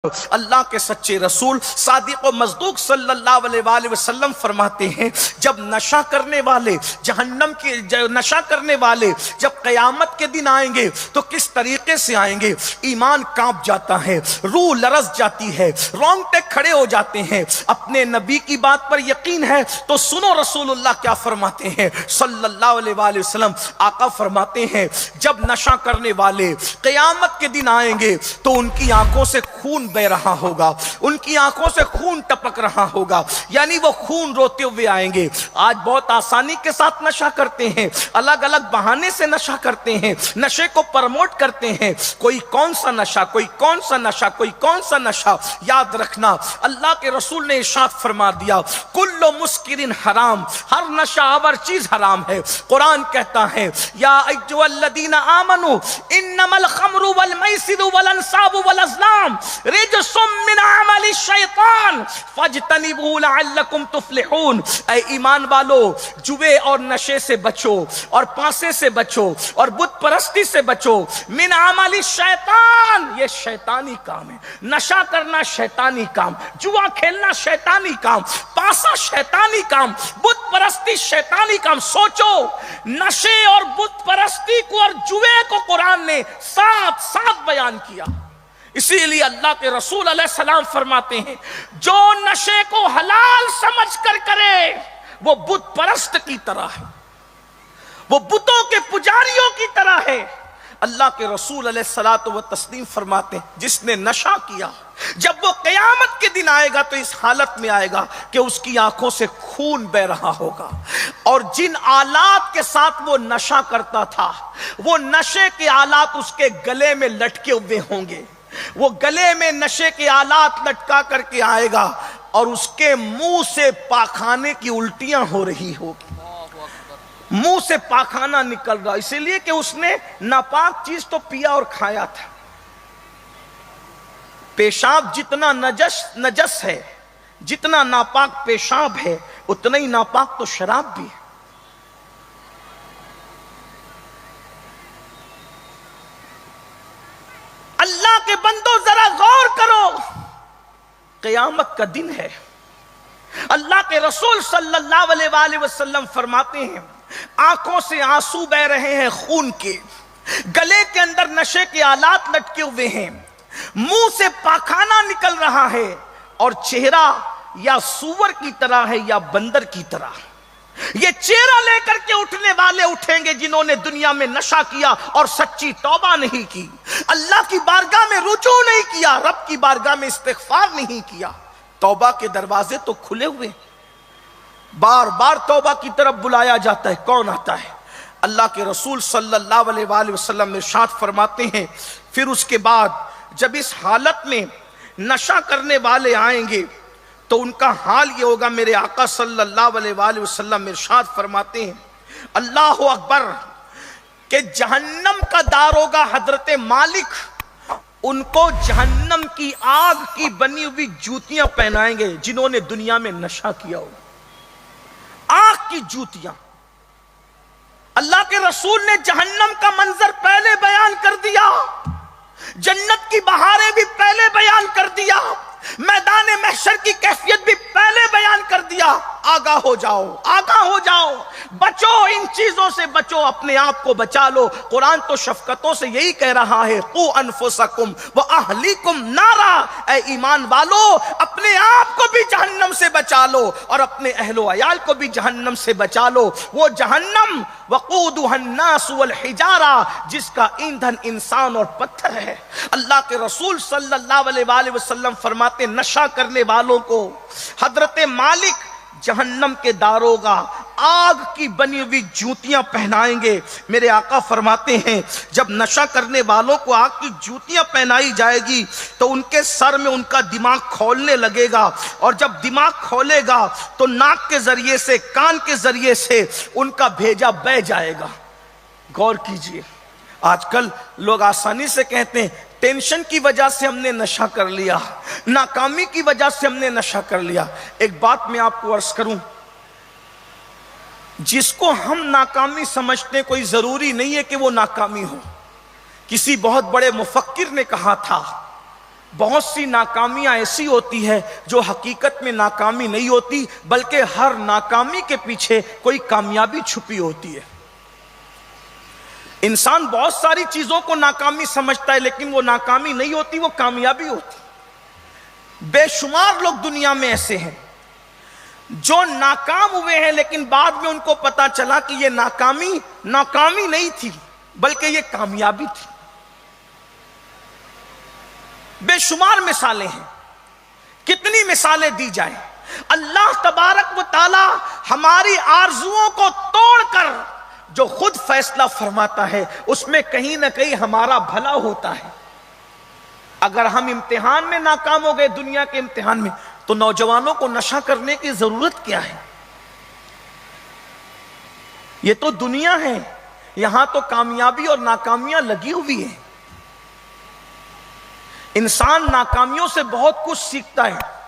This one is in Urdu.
اللہ کے سچے رسول صادق و مصدوق صلی اللہ علیہ وسلم فرماتے ہیں جب نشہ کرنے والے نشہ کرنے والے جب قیامت کے دن آئیں گے تو کس طریقے سے آئیں گے؟ ایمان کانپ جاتا ہے، روح لرز جاتی ہے، رونگٹے کھڑے ہو جاتے ہیں۔ اپنے نبی کی بات پر یقین ہے تو سنو رسول اللہ کیا فرماتے ہیں صلی اللہ علیہ وسلم۔ آقا فرماتے ہیں جب نشہ کرنے والے قیامت کے دن آئیں گے تو ان کی آنکھوں سے خون بہ رہا ہوگا، ان کی آنکھوں سے خون ٹپک رہا ہوگا، یعنی وہ خون روتے ہوئے آئیں گے۔ آج بہت آسانی کے ساتھ نشہ کرتے ہیں، الگ الگ بہانے سے نشہ کرتے ہیں، نشے کو پرموٹ کرتے ہیں، کوئی کون سا نشہ، کوئی کون سا نشہ، کوئی کون سا نشہ۔ یاد رکھنا اللہ کے رسول نے ارشاد فرما دیا کل مسکرن حرام، ہر نشہ آور چیز حرام ہے۔ قرآن کہتا ہے یا ایھا الذین آمنوا انما الخمر والمیسر والانصاب والازلام رجس من عمل الشیطان فاجتنبوہ لعلکم تفلحون۔ اے ایمان والو، جوے اور نشے سے بچو، اور پانسے سے بچو، اور بت پرستی سے بچو۔ من عمل الشیطان، یہ شیطانی کام ہے۔ نشہ کرنا شیطانی کام، جوا کھیلنا شیطانی کام، پانسا شیطانی کام، بت پرستی شیطانی کام۔ سوچو، نشے اور بت پرستی کو اور جوے کو قرآن نے ساتھ ساتھ بیان کیا۔ اسی لیے اللہ کے رسول علیہ السلام فرماتے ہیں جو نشے کو حلال سمجھ کر کرے وہ بت پرست کی طرح ہے، وہ بتوں کے پجاریوں کی طرح ہے۔ اللہ کے رسول علیہ الصلوۃ والتسلیم فرماتے ہیں جس نے نشہ کیا جب وہ قیامت کے دن آئے گا تو اس حالت میں آئے گا کہ اس کی آنکھوں سے خون بہ رہا ہوگا، اور جن آلات کے ساتھ وہ نشہ کرتا تھا وہ نشے کے آلات اس کے گلے میں لٹکے ہوئے ہوں گے۔ وہ گلے میں نشے کے آلات لٹکا کر کے آئے گا اور اس کے منہ سے پاخانے کی الٹیاں ہو رہی ہوگی، منہ سے پاخانہ نکل رہا، اسی لیے کہ اس نے ناپاک چیز تو پیا اور کھایا تھا۔ پیشاب جتنا نجس ہے، جتنا ناپاک پیشاب ہے، اتنا ہی ناپاک تو شراب بھی ہے۔ اللہ کے بندو ذرا غور کرو، قیامت کا دن ہے۔ اللہ کے رسول صلی اللہ علیہ وسلم فرماتے ہیں آنکھوں سے آنسو بہ رہے ہیں خون کے، گلے کے اندر نشے کے آلات لٹکے ہوئے ہیں، منہ سے پاخانہ نکل رہا ہے، اور چہرہ یا سور کی طرح ہے یا بندر کی طرح۔ یہ چہرہ لے کر کے اٹھنے والے اٹھیں گے جنہوں نے دنیا میں نشہ کیا اور سچی توبہ نہیں کی، اللہ کی بارگاہ میں رجوع نہیں کیا، رب کی بارگاہ میں استغفار نہیں کیا۔ توبہ کے دروازے تو کھلے ہوئے، بار بار توبہ کی طرف بلایا جاتا ہے، کون آتا ہے؟ اللہ کے رسول صلی اللہ علیہ وسلم ارشاد فرماتے ہیں پھر اس کے بعد جب اس حالت میں نشہ کرنے والے آئیں گے تو ان کا حال یہ ہوگا۔ میرے آقا صلی اللہ علیہ وسلم ارشاد فرماتے ہیں اللہ اکبر کہ جہنم کا داروغہ حضرت مالک ان کو جہنم کی آگ کی بنی ہوئی جوتیاں پہنائیں گے جنہوں نے دنیا میں نشہ کیا ہو، آگ کی جوتیاں۔ اللہ کے رسول نے جہنم کا منظر پہلے بیان کر دیا، جنت کی بہاریں بھی پہلے بیان کر دیا، میدان محشر کی کیفیت بھی پہلے بیان کر دیا۔ آگاہ ہو جاؤ، آگاہ ہو جاؤ، بچو، ان چیزوں سے بچو، اپنے آپ کو بچا لو۔ قرآن تو شفقتوں سے یہی کہہ رہا ہے قوا انفسکم واہلیکم نارا، اے ایمان والو اپنے آپ کو بھی جہنم سے بچا لو اور اپنے اہل و عیال کو بھی جہنم سے بچا لو۔ وہ جہنم وقودها الناس والحجارہ جس کا ایندھن انسان اور پتھر ہے۔ اللہ کے رسول صلی اللہ علیہ وسلم فرماتے نشہ کرنے والوں کو حضرت مالک جہنم کے داروغہ آگ کی بنی ہوئی جوتیاں پہنائیں گے۔ میرے آقا فرماتے ہیں جب نشہ کرنے والوں کو آگ کی جوتیاں پہنائی جائے گی تو ان کے سر میں ان کا دماغ کھولنے لگے گا، اور جب دماغ کھولے گا تو ناک کے ذریعے سے، کان کے ذریعے سے ان کا بھیجا بہہ جائے گا۔ غور کیجئے، آج کل لوگ آسانی سے کہتے ہیں ٹینشن کی وجہ سے ہم نے نشہ کر لیا، ناکامی کی وجہ سے ہم نے نشہ کر لیا۔ ایک بات میں آپ کو عرض کروں، جس کو ہم ناکامی سمجھتے ہیں کوئی ضروری نہیں ہے کہ وہ ناکامی ہو۔ کسی بہت بڑے مفکر نے کہا تھا بہت سی ناکامیاں ایسی ہوتی ہے جو حقیقت میں ناکامی نہیں ہوتی، بلکہ ہر ناکامی کے پیچھے کوئی کامیابی چھپی ہوتی ہے۔ انسان بہت ساری چیزوں کو ناکامی سمجھتا ہے، لیکن وہ ناکامی نہیں ہوتی، وہ کامیابی ہوتی۔ بے شمار لوگ دنیا میں ایسے ہیں جو ناکام ہوئے ہیں، لیکن بعد میں ان کو پتا چلا کہ یہ ناکامی نہیں تھی، بلکہ یہ کامیابی تھی۔ بے شمار مثالیں ہیں، کتنی مثالیں دی جائیں۔ اللہ تبارک و تعالی ہماری آرزوؤں کو توڑ کر جو خود فیصلہ فرماتا ہے، اس میں کہیں نہ کہیں ہمارا بھلا ہوتا ہے۔ اگر ہم امتحان میں ناکام ہو گئے، دنیا کے امتحان میں، تو نوجوانوں کو نشہ کرنے کی ضرورت کیا ہے؟ یہ تو دنیا ہے، یہاں تو کامیابی اور ناکامیاں لگی ہوئی ہیں۔ انسان ناکامیوں سے بہت کچھ سیکھتا ہے۔